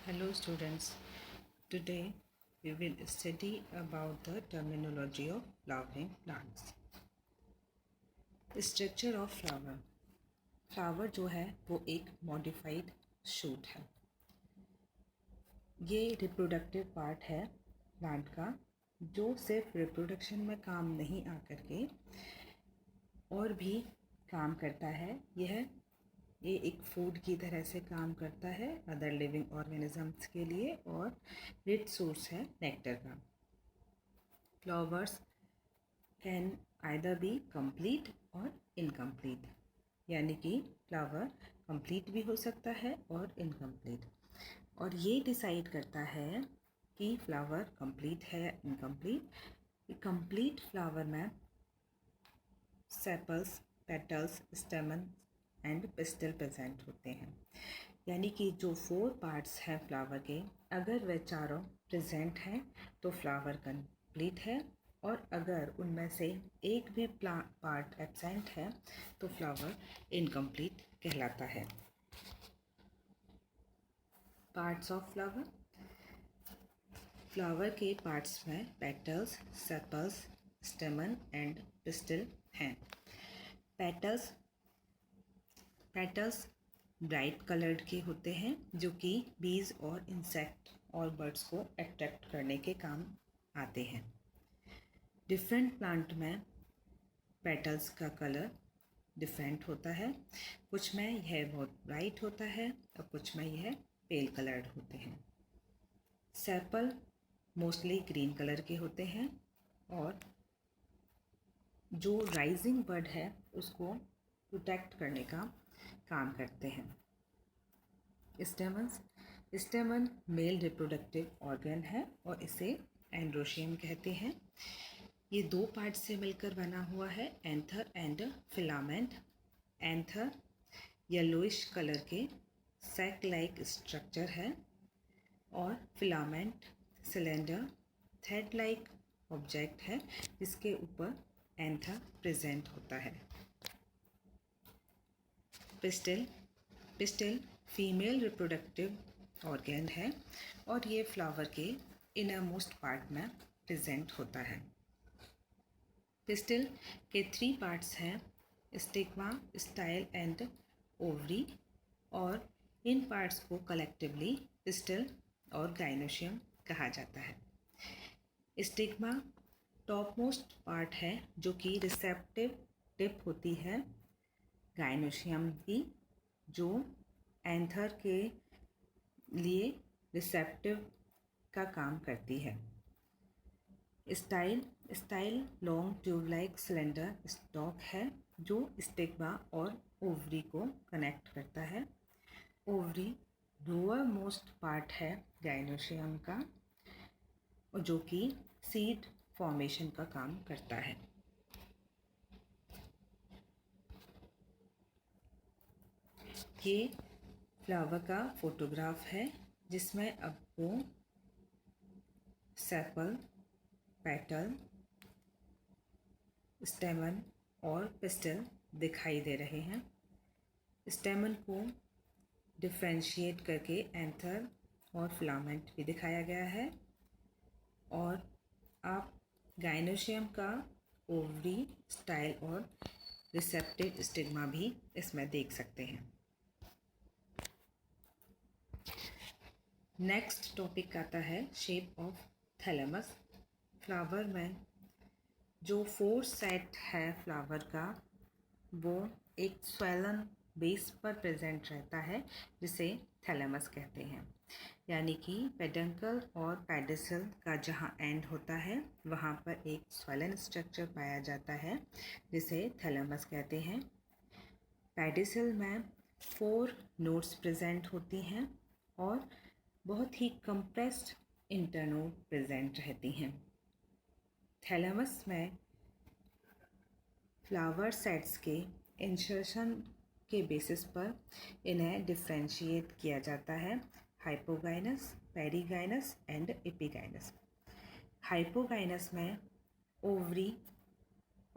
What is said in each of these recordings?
Hello students, today we will study about the terminology of flowering plants. Structure of flower. Flower जो है वो एक modified shoot है। ये रिप्रोडक्टिव पार्ट है प्लांट का, जो सिर्फ रिप्रोडक्शन में काम नहीं आकर के और भी काम करता है। ये एक फूड की तरह से काम करता है अदर लिविंग ऑर्गेनिजम्स के लिए और रिच सोर्स है नेक्टर का। Flowers can either be complete और इनकम्प्लीट, यानी कि फ्लावर कंप्लीट भी हो सकता है और इनकम्प्लीट, और ये डिसाइड करता है कि फ्लावर कंप्लीट है या इनकम्प्लीट। कंप्लीट फ्लावर में sepals, petals, स्टेमन and pistol present होते हैं, यानी कि जो 4 पार्ट्स हैं फ्लावर के, अगर वे चारों प्रेजेंट हैं तो फ्लावर कंप्लीट है, और अगर उनमें से एक भी पार्ट एब्सेंट है तो फ्लावर इनकम्प्लीट कहलाता है। Parts of flower. फ्लावर के पार्ट्स में पेटल्स, सेपल्स, स्टेमन एंड पिस्टल हैं। पेटल्स ब्राइट कलर्ड के होते हैं, जो कि बीज और इंसेक्ट और बर्ड्स को अट्रैक्ट करने के काम आते हैं। डिफरेंट प्लांट में पेटल्स का कलर डिफरेंट होता है, कुछ में यह बहुत ब्राइट होता है और कुछ में यह पेल कलर्ड होते हैं। सेपल मोस्टली ग्रीन कलर के होते हैं और जो राइजिंग बर्ड है उसको प्रोटेक्ट करने का काम करते हैं। स्टेमन मेल रिप्रोडक्टिव ऑर्गन है और इसे एंड्रोशियम कहते हैं। ये 2 पार्ट से मिलकर बना हुआ है, anther and filament. Anther yellowish colour के सैक लाइक स्ट्रक्चर है और filament cylinder thread like object है जिसके ऊपर एंथर प्रेजेंट होता है। पिस्टिल फीमेल रिप्रोडक्टिव ऑर्गन है और ये फ्लावर के इनर मोस्ट पार्ट में प्रेजेंट होता है। पिस्टिल के 3 पार्ट्स हैं, स्टिग्मा, स्टाइल एंड ओवरी, और इन पार्ट्स को कलेक्टिवली पिस्टिल और गाइनोशियम कहा जाता है। स्टिग्मा टॉप मोस्ट पार्ट है जो कि रिसेप्टिव टिप होती है गाइनोशियम की, जो एंथर के लिए रिसेप्टिव का काम करती है। Style long tube like cylinder stock है जो स्टिग्मा और ओवरी को कनेक्ट करता है। ओवरी लोअर मोस्ट पार्ट है गाइनोशियम का, और जो कि सीड फॉर्मेशन का काम करता है। ये फ्लावर का फोटोग्राफ है जिसमें आपको सेपल, पेटल, स्टेमन और पिस्टल दिखाई दे रहे हैं। स्टेमन को डिफ्रेंशिएट करके एंथर और फिलामेंट भी दिखाया गया है, और आप गाइनोशियम का ओवरी, स्टाइल और रिसेप्टिव स्टिग्मा भी इसमें देख सकते हैं। नेक्स्ट टॉपिक आता है शेप ऑफ थैलेमस। फ्लावर में जो 4 सेट है फ्लावर का, वो एक स्वेलन बेस पर प्रेजेंट रहता है जिसे थैलेमस कहते हैं, यानी कि पेडंकल और पेडिसल का जहाँ एंड होता है वहाँ पर एक स्वेलन स्ट्रक्चर पाया जाता है जिसे थैलेमस कहते हैं। पेडिसल में 4 नोड्स प्रेजेंट होती हैं और बहुत ही कंप्रेस्ड इंटरनोड प्रेजेंट रहती हैं। थैलेमस में फ्लावर सेट्स के इंसर्शन के बेसिस पर इन्हें डिफ्रेंशिएट किया जाता है, hypogynous, perigynous and epigynous. Hypogynous में ovary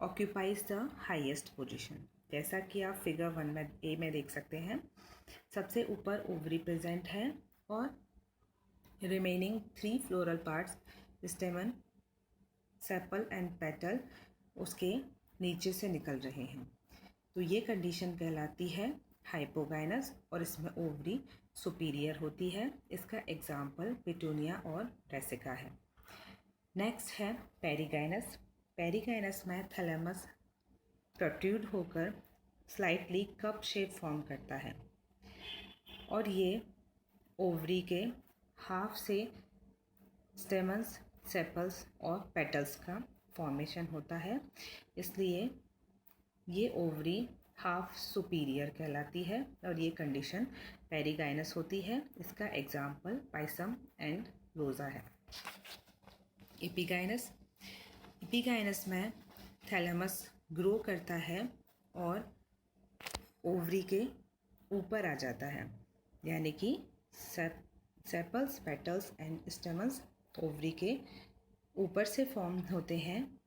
occupies the highest position, जैसा कि आप फिगर 1 में ए में देख सकते हैं। सबसे ऊपर ओवरी प्रेजेंट है और remaining 3 floral parts स्टेमन, sepal and petal उसके नीचे से निकल रहे हैं। तो ये कंडीशन कहलाती है हाइपोगाइनस और इसमें ओवरी सुपीरियर होती है। इसका एग्जाम्पल पिटूनिया और ब्रेसिका है। नेक्स्ट है पेरिगाइनस। पेरिगाइनस में थैलेमस प्रोट्रूड होकर स्लाइटली कप शेप फॉर्म करता है और ये ओवरी के हाफ से स्टेमन्स, सेपल्स और पेटल्स का फॉर्मेशन होता है, इसलिए ये ओवरी हाफ सुपीरियर कहलाती है और ये कंडीशन पेरिगाइनस होती है। इसका एग्जाम्पल पाइसम एंड रोज़ा है। एपिगाइनस। एपिगाइनस में थैलेमस ग्रो करता है और ओवरी के ऊपर आ जाता है, यानी कि sepals, petals and stamens ovary के ऊपर से फॉर्म होते हैं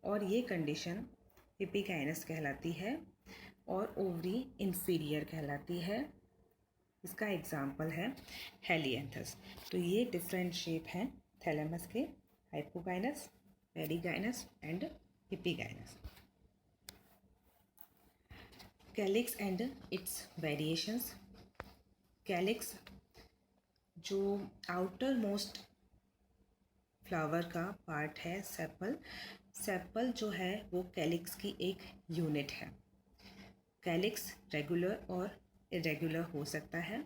और ये कंडीशन एपिगाइनस कहलाती है और ओवरी इन्फीरियर कहलाती है। इसका एग्जाम्पल है हेलिएंथस। तो ये डिफरेंट शेप हैं थैलेमस के, hypogynous, perigynous and epigynous. Calyx and it's variations. Calyx जो आउटर मोस्ट फ्लावर का पार्ट है, सेपल। सेपल जो है वो कैलिक्स की एक यूनिट है। कैलिक्स रेगुलर और इरेगुलर हो सकता है।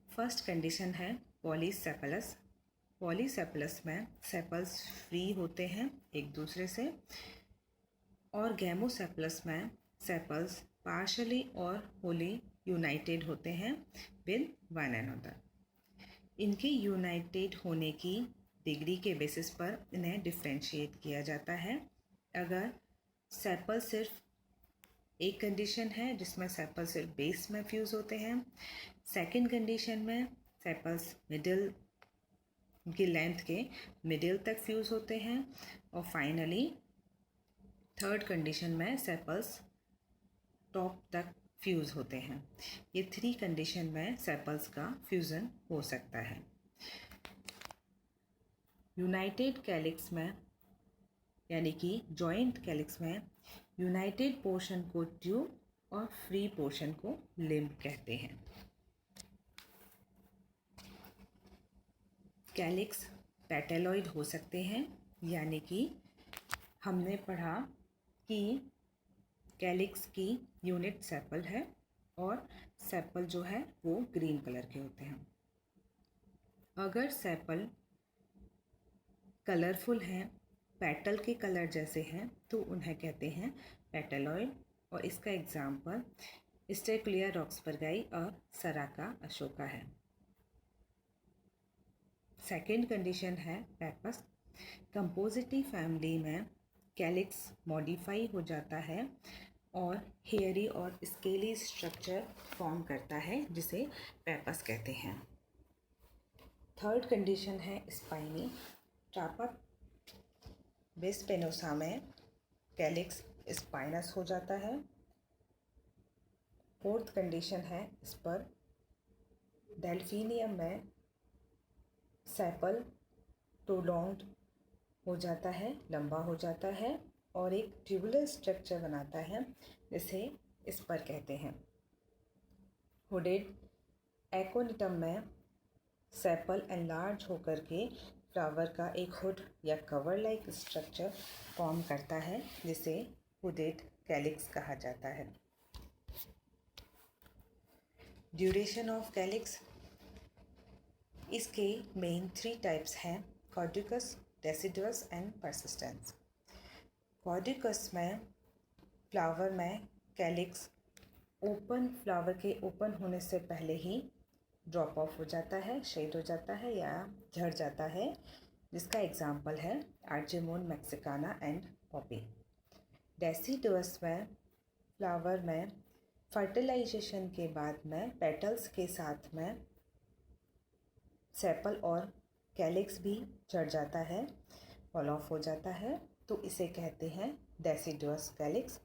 फर्स्ट कंडीशन है पॉलीसेपलस। पॉलीसेपलस में सेपल्स फ्री होते हैं एक दूसरे से और गैमोसेपलस में सेपल्स पार्शली और होली यूनाइटेड होते हैं विद वन अनदर। इनके यूनाइटेड होने की डिग्री के बेसिस पर इन्हें डिफ्रेंशिएट किया जाता है। अगर सेपल सिर्फ एक कंडीशन है जिसमें सेपल सिर्फ बेस में फ्यूज़ होते हैं, सेकंड कंडीशन में सेपल्स मिडिल की लेंथ के मिडिल तक फ्यूज़ होते हैं और फाइनली थर्ड कंडीशन में सेपल्स टॉप तक फ्यूज़ होते हैं। ये 3 कंडीशन में सेपल्स का फ्यूज़न हो सकता है। यूनाइटेड कैलिक्स में यानी कि जॉइंट कैलिक्स में यूनाइटेड पोर्शन को ट्यूब और फ्री पोर्शन को लिम्ब कहते हैं। कैलिक्स पेटेलॉइड हो सकते हैं, यानी कि हमने पढ़ा कि कैलिक्स की यूनिट सेपल है और सेपल जो है वो ग्रीन कलर के होते हैं। अगर सेपल कलरफुल हैं, पेटल के कलर जैसे हैं, तो उन्हें कहते हैं पेटेलॉइड और इसका एग्जाम्पल स्टेकुलिया रॉक्सबर्गाई और सराका अशोका है। सेकेंड कंडीशन है पेपस। कंपोजिटी फैमिली में कैलिक्स मॉडिफाई हो जाता है और हेयरी और स्केली स्ट्रक्चर फॉर्म करता है जिसे पेपस कहते हैं। थर्ड कंडीशन है स्पाइनी। ट्रापाबिस्पेनोसा में कैलिक्स स्पाइनस हो जाता है। फोर्थ कंडीशन है स्पर। डेल्फिनियम में सेपल प्रोलॉन्ग्ड हो जाता है, लंबा हो जाता है और एक ट्यूबुलर स्ट्रक्चर बनाता है जिसे स्पर कहते हैं। हुडेड एकोनिटम में सेपल एनलार्ज होकर के फ्लावर का एक हुड या कवर लाइक स्ट्रक्चर फॉर्म करता है जिसे हुडेड कैलिक्स कहा जाता है। Duration of calyx. इसके मेन 3 टाइप्स हैं, कॉर्डिकस, डेसिडुअस एंड परसिस्टेंस। कॉर्डिकस में फ्लावर में कैलिक्स फ्लावर के ओपन होने से पहले ही ड्रॉप ऑफ हो जाता है, शेड हो जाता है या झड़ जाता है, जिसका एग्जाम्पल है आर्जेमोन मैक्सिकाना एंड पॉपी। डेसिडुअस में फ्लावर में फर्टिलाइजेशन के बाद में पेटल्स के साथ में सेपल और कैलिक्स भी झड़ जाता है, फॉल ऑफ हो जाता है, तो इसे कहते हैं डेसिडुअस कैलिक्स।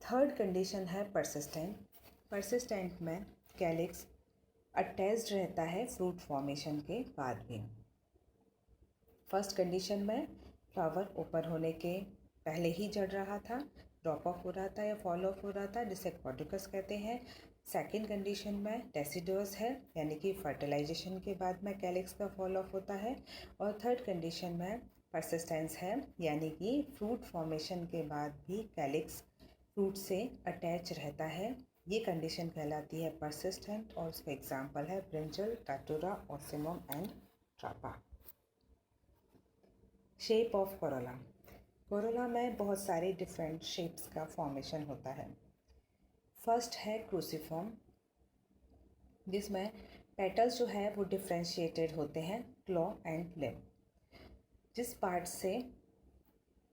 थर्ड कंडीशन है परसिस्टेंट। परसिस्टेंट में कैलिक्स अटैच्ड रहता है फ्रूट फॉर्मेशन के बाद भी। फर्स्ट कंडीशन में फ्लावर ओपन होने के पहले ही जड़ रहा था, ड्रॉप ऑफ हो रहा था या फॉल ऑफ हो रहा था, जिसे कॉर्डिकस कहते हैं। सेकेंड कंडीशन में डेसिडुअस है, यानी कि फर्टिलाइजेशन के बाद में कैलिक्स का फॉल ऑफ होता है। और थर्ड कंडीशन में परसिस्टेंस है, यानी कि फ्रूट फॉर्मेशन के बाद भी कैलिक्स फ्रूट से अटैच रहता है। ये कंडीशन कहलाती है परसिस्टेंट, और उसका एग्जाम्पल है brinjal, Datura, Ocimum and Trapa. Shape of corolla. Corolla में बहुत सारे डिफरेंट शेप्स का फॉर्मेशन होता है। फर्स्ट है क्रूसीफॉर्म, जिसमें पेटल्स जो है वो डिफ्रेंशिएटेड होते हैं क्लॉ एंड लिम्ब। जिस पार्ट से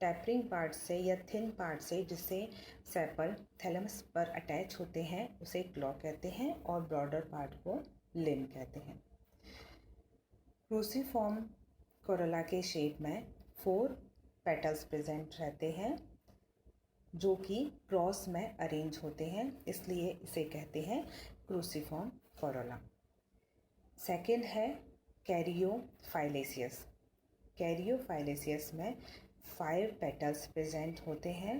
टैपरिंग पार्ट से या थिन पार्ट से जिससे सेपल थैलेमस पर अटैच होते हैं उसे क्लॉ कहते हैं, और ब्रॉडर पार्ट को लिम्ब कहते हैं। क्रूसीफॉर्म कोरोला के शेप में 4 पेटल्स प्रेजेंट रहते हैं जो कि क्रॉस में अरेंज होते हैं, इसलिए इसे कहते हैं क्रूसीफॉर्म कोरोला। सेकेंड है कैरियोफाइलेसियस। कैरियोफाइलेसियस में 5 पेटल्स प्रेजेंट होते हैं।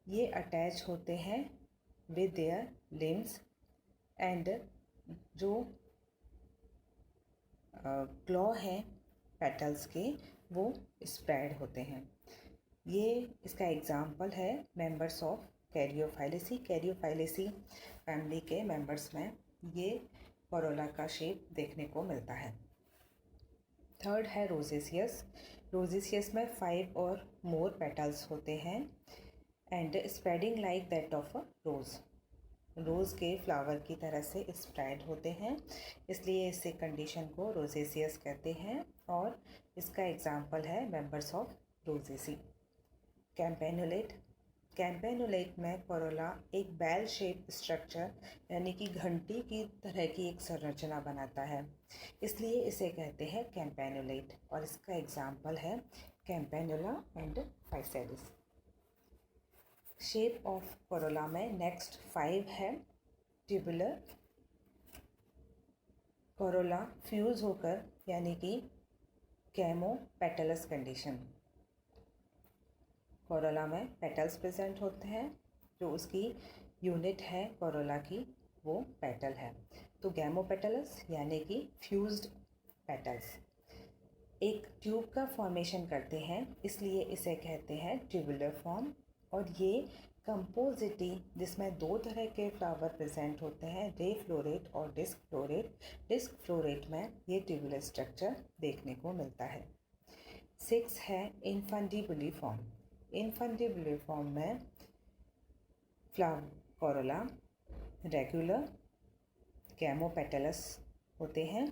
ये अटैच होते हैं विद देयर लिम्स एंड जो क्लॉ हैं पेटल्स के वो स्प्रेड होते हैं। ये इसका एग्जाम्पल है मेंबर्स ऑफ कैरियोफाइलेसी। कैरियोफाइलेसी फैमिली के मेंबर्स में ये कोरोला का शेप देखने को मिलता है। थर्ड है रोजेसियस। रोजेसियस में 5 और मोर पेटल्स होते हैं and spreading like that of a rose. Rose के फ्लावर की तरह से स्प्रेड होते हैं, इसलिए इसे कंडीशन को रोजेसियस कहते हैं, और इसका एग्जाम्पल है मेंबर्स ऑफ रोजेसी। कैम्पेनुलेट। कैम्पेनुलेट में कोरोला एक बेल शेप स्ट्रक्चर यानी कि घंटी की तरह की एक संरचना बनाता है, इसलिए इसे कहते हैं कैम्पेनुलेट, और इसका एग्जाम्पल है कैम्पेनुला एंड फाइसेलिस। शेप ऑफ कोरोला में नेक्स्ट 5 है ट्यूबुलर। कोरोला फ्यूज होकर यानी कि कैमोपेटलस कंडीशन। कोरोला में पेटल्स प्रेजेंट होते हैं, जो उसकी यूनिट है कोरोला की वो पेटल है, तो गैमोपेटलस यानी कि फ्यूज्ड पेटल्स एक ट्यूब का फॉर्मेशन करते हैं, इसलिए इसे कहते हैं ट्यूबुलर फॉर्म। और ये कंपोजिटी जिसमें 2 तरह के फ्लावर प्रेजेंट होते हैं, रे फ्लोरेट और डिस्क फ्लोरेट। डिस्क फ्लोरेट में ये ट्यूबुलर स्ट्रक्चर देखने को मिलता है। 6 है इनफंडिबुली फॉर्म। इनफंडिबुली फॉर्म में फ्लावर कोरोला रेगुलर कैमोपेटलस होते हैं,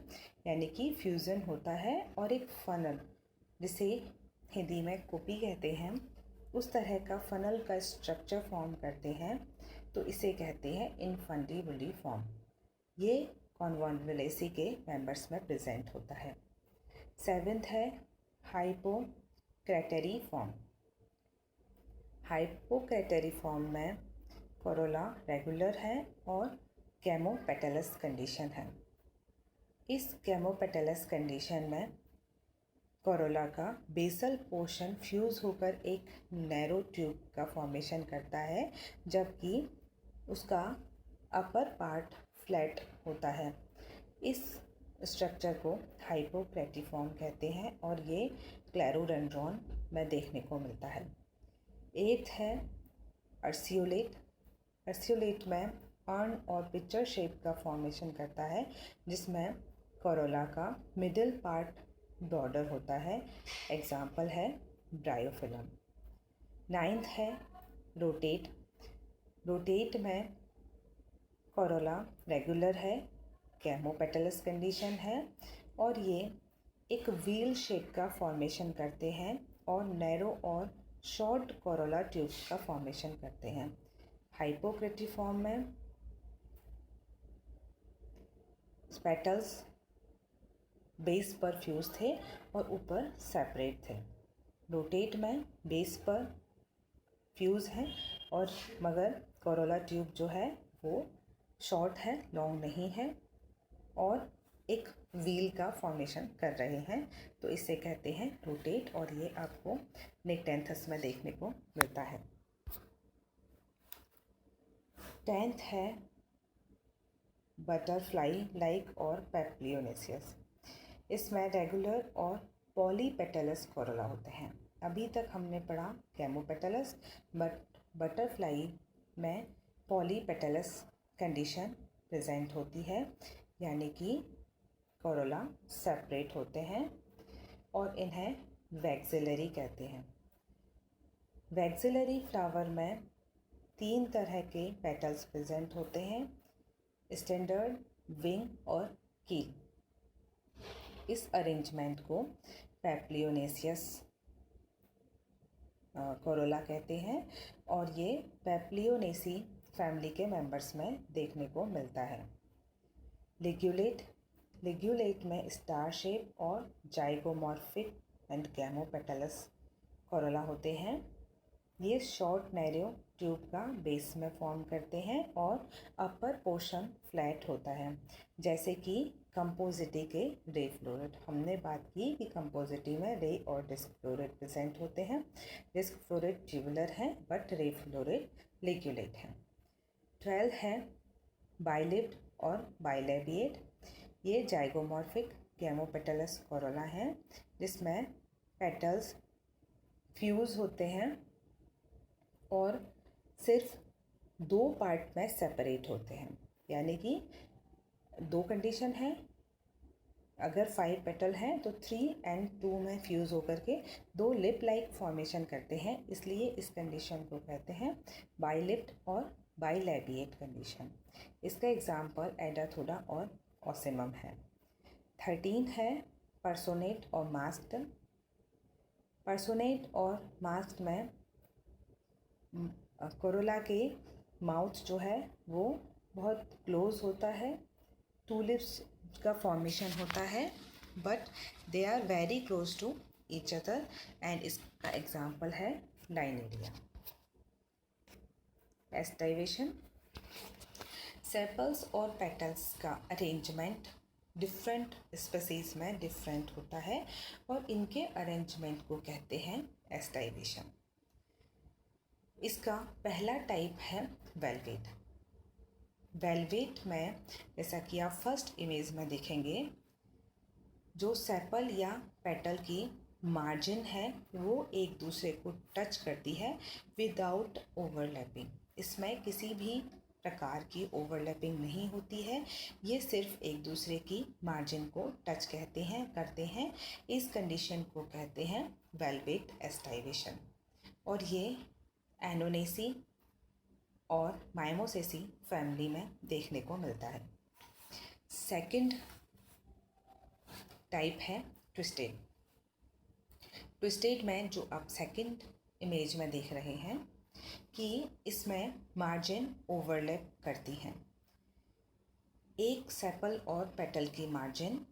यानी कि फ्यूज़न होता है, और एक फनल जिसे हिंदी में कुपी कहते हैं उस तरह का फनल का स्ट्रक्चर फॉर्म करते हैं, तो इसे कहते हैं इनफंडिबुली फॉर्म। ये कॉन्वॉल्वुलेसी के मेंबर्स में प्रेजेंट होता है। 7th है हाइपोक्रेटरी फॉर्म। हाइपोक्रेटरी फॉर्म में कोरोला रेगुलर है और कैमोपेटलस कंडीशन है। इस कैमोपेटलस कंडीशन में कोरोला का बेसल पोर्शन फ्यूज़ होकर एक नैरो ट्यूब का फॉर्मेशन करता है, जबकि उसका अपर पार्ट फ्लैट होता है। इस स्ट्रक्चर को हाइपोक्रेटिफॉर्म कहते हैं, और ये क्लेरोडेंड्रॉन में देखने को मिलता है। 8th है अर्सियोलेट। अर्सियोलेट में अर्न और पिक्चर शेप का फॉर्मेशन करता है, जिसमें कोरोला का मिडिल पार्ट ब्रॉडर होता है, एग्जाम्पल है ब्रायोफिलम। 9th है रोटेट। रोटेट में कोरोला रेगुलर है, कैमोपेटलस कंडीशन है, और ये एक व्हील शेप का फॉर्मेशन करते हैं और नैरो और शॉर्ट कोरोला ट्यूब का फॉर्मेशन करते हैं। हाइपोक्रेटिफॉर्म में पेटल्स बेस पर फ्यूज थे और ऊपर सेपरेट थे। रोटेट में बेस पर फ्यूज है, और मगर कोरोला ट्यूब जो है वो शॉर्ट है, लॉन्ग नहीं है। और एक व्हील का फॉर्मेशन कर रहे हैं, तो इसे कहते हैं रोटेट, और ये आपको निक्टेंथस में देखने को मिलता है। 10th है बटरफ्लाई लाइक और पैप्लियोनेसियस। इसमें रेगुलर और पॉलीपेटलस कोरोला होते हैं। अभी तक हमने पढ़ा गैमोपेटलस, बट बटरफ्लाई में पॉलीपेटलस कंडीशन प्रेजेंट होती है, यानी कि कोरोला सेपरेट होते हैं और इन्हें वैक्सिलरी कहते हैं। वैक्सिलरी फ्लावर में 3 तरह के पेटल्स प्रेजेंट होते हैं, स्टैंडर्ड, विंग और कील। इस अरेंजमेंट को पैप्लियोनेसियस कोरोला कहते हैं और ये पैप्लियोनेसी फैमिली के मेंबर्स में देखने को मिलता है। लिग्यूलेट में स्टार शेप और जाइगोमॉर्फिक एंड गैमोपेटलस कोरोला होते हैं। ये शॉर्ट नैरो ट्यूब का बेस में फॉर्म करते हैं और अपर पोर्शन फ्लैट होता है, जैसे कि कंपोजिटी के रे फ्लोरेट। हमने बात की कि कंपोजिटी में रे और डिस्क फ्लोरेट प्रेजेंट होते हैं। डिस्क फ्लोरेट ट्यूबुलर है बट रे फ्लोरेट लिग्यूलेट है। 12 है बाइलिप्ड और बाइलेबिएट। ये जाइगोमॉर्फिक गैमोपेटलस कोरोला है, जिसमें पेटल्स फ्यूज होते हैं और सिर्फ 2 पार्ट में सेपरेट होते हैं, यानी कि 2 कंडीशन है। अगर 5 पेटल हैं तो 3 और 2 में फ्यूज़ होकर के 2 लिप लाइक फॉर्मेशन करते हैं, इसलिए इस कंडीशन को कहते हैं बाइलिप्ड और बाइलेबिएट कंडीशन। इसका एग्जाम्पल एडाथोडा और ऑसिमम है। 13 है पर्सोनेट और मास्क्ड। पर्सोनेट और मास्क्ड में कोरोला के माउथ जो है वो बहुत क्लोज होता है, 2 लिप्स का फॉर्मेशन होता है, but they are very close to each other, and इसका एग्जाम्पल है लाइनेरिया। एस्टाइवेशन, सेपल्स और पेटल्स का अरेंजमेंट डिफरेंट स्पीसीज में डिफरेंट होता है और इनके अरेंजमेंट को कहते हैं एस्टाइवेशन। इसका पहला टाइप है वेलवेट। वेलवेट में, जैसा कि आप फर्स्ट इमेज में देखेंगे, जो सेपल या पेटल की मार्जिन है वो एक दूसरे को टच करती है विदाउट ओवरलैपिंग। इसमें किसी भी प्रकार की ओवरलैपिंग नहीं होती है, ये सिर्फ एक दूसरे की मार्जिन को टच करते हैं। इस कंडीशन को कहते हैं वेलवेट एस्टाइवेशन, और ये एनोनेसी और माइमोसेसी फैमिली में देखने को मिलता है। सेकंड टाइप है ट्विस्टेड। ट्विस्टेड में जो आप सेकंड इमेज में देख रहे हैं कि इसमें मार्जिन ओवरलैप करती हैं। एक सेपल और पेटल की मार्जिन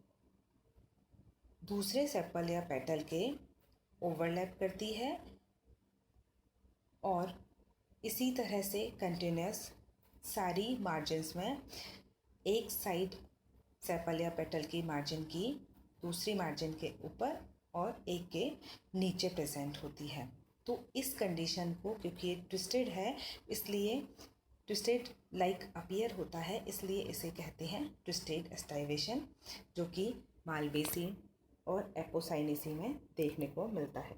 दूसरे सेपल या पेटल के ओवरलैप करती है और इसी तरह से कंटिन्यूस सारी मार्जिन्स में एक साइड सेपल या पेटल की मार्जिन की दूसरी मार्जिन के ऊपर और एक के नीचे प्रेजेंट होती है। तो इस कंडीशन को, क्योंकि ये ट्विस्टेड है इसलिए ट्विस्टेड लाइक अपीयर होता है, इसलिए इसे कहते हैं ट्विस्टेड एस्टाइवेशन, जो कि मालवेसी और एपोसाइनेसी में देखने को मिलता है।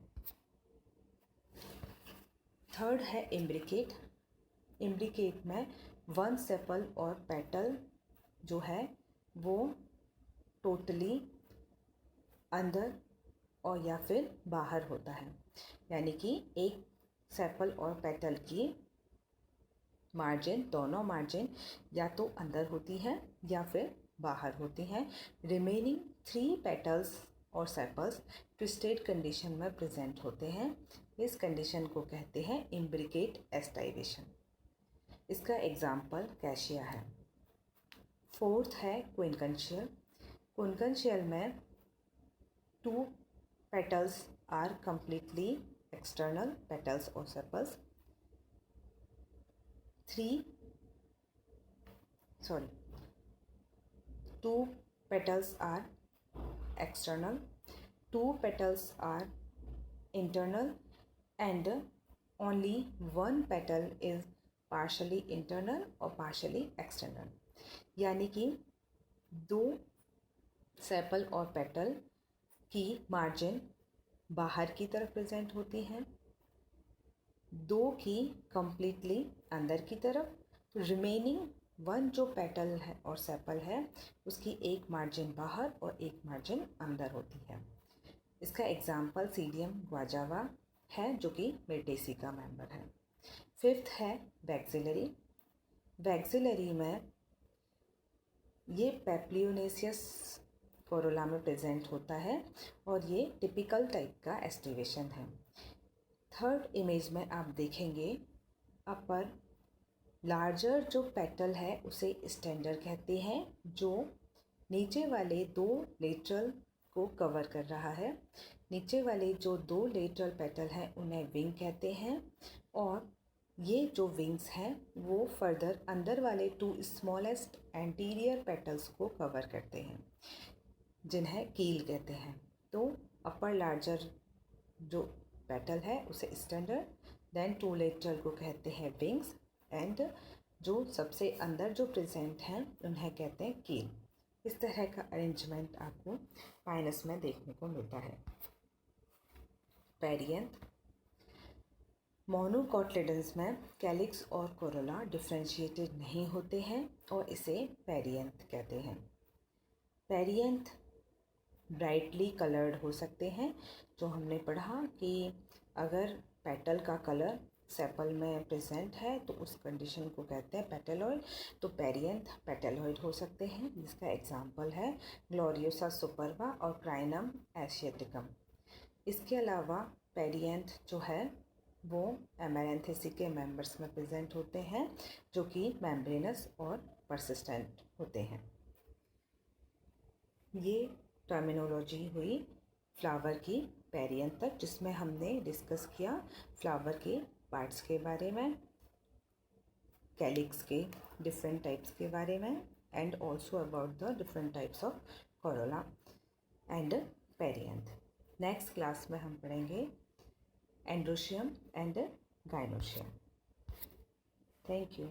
थर्ड है इम्ब्रिकेट। इम्ब्रिकेट में 1 सेपल और पेटल जो है वो टोटली अंदर और या फिर बाहर होता है, यानी कि एक सेपल और पेटल की मार्जिन, दोनों मार्जिन या तो अंदर होती है या फिर बाहर होती हैं। रिमेनिंग 3 पेटल्स और सेपल्स ट्विस्टेड कंडीशन में प्रेजेंट होते हैं। इस कंडीशन को कहते हैं इम्ब्रिकेट एस्टाइवेशन। इसका एग्जाम्पल कैशिया है। फोर्थ है क्विनकंशियल। क्विनकंशियल में 2 petals are completely external petals or sepals. 3 sorry 2 petals are external, 2 petals are internal, and only one petal is partially internal और partially external. यानी कि 2 सेपल और पेटल की मार्जिन बाहर की तरफ प्रेजेंट होती हैं, 2 की कंप्लीटली अंदर की तरफ. तो रिमेनिंग 1 जो पेटल है और सेपल है उसकी एक मार्जिन बाहर और एक मार्जिन अंदर होती है. इसका एग्जाम्पल सीडियम ग्वाजावा है जो कि मिर्टेसी का मेंबर है. 5th है वैक्सिलरी. वैक्सिलरी में ये पेप्लियोनेसियस कोरोला में प्रेजेंट होता है और ये टिपिकल टाइप का एस्टिवेशन है. 3rd इमेज में आप देखेंगे अपर लार्जर जो पेटल है उसे स्टैंडर कहते हैं, जो नीचे वाले 2 लेटरल को कवर कर रहा है. नीचे वाले जो 2 लेटरल पेटल हैं उन्हें विंग कहते हैं और ये जो विंग्स हैं वो फर्दर अंदर वाले 2 स्मॉलेस्ट एंटीरियर पेटल्स को कवर करते हैं जिन्हें कील कहते हैं. तो अपर लार्जर जो पेटल है उसे स्टैंडर, देन 2 लेटरल को कहते हैं विंग्स एंड जो सबसे अंदर जो प्रेजेंट हैं उन्हें कहते हैं कील. इस तरह का अरेंजमेंट आपको पाइनस में देखने को मिलता है. पेरियंथ. मोनोकोटलिडन्स में कैलिक्स और कोरोला डिफ्रेंशिएटेड नहीं होते हैं और इसे पेरियंथ कहते हैं. पेरियंथ ब्राइटली कलर्ड हो सकते हैं, जो हमने पढ़ा कि अगर पेटल का कलर सेपल में प्रेजेंट है तो उस कंडीशन को कहते हैं पेटेलॉइड. तो पेरियंथ पेटेलॉइड हो सकते हैं, जिसका एग्जांपल है ग्लोरियोसा सुपरबा और क्राइनम एशियाटिकम. इसके अलावा पेरियंथ जो है वो एमेरेंथेसी के मेंबर्स में प्रेजेंट होते हैं जो कि मेम्ब्रेनस और परसिस्टेंट होते हैं. ये टर्मिनोलॉजी हुई फ्लावर की पेरियंथ तक, जिसमें हमने डिस्कस किया फ्लावर के पार्ट्स के बारे में, कैलिक्स के डिफरेंट टाइप्स के बारे में and also about the different types of Corolla and perianth. Next class में हम पढ़ेंगे androecium and gynoecium. Thank you.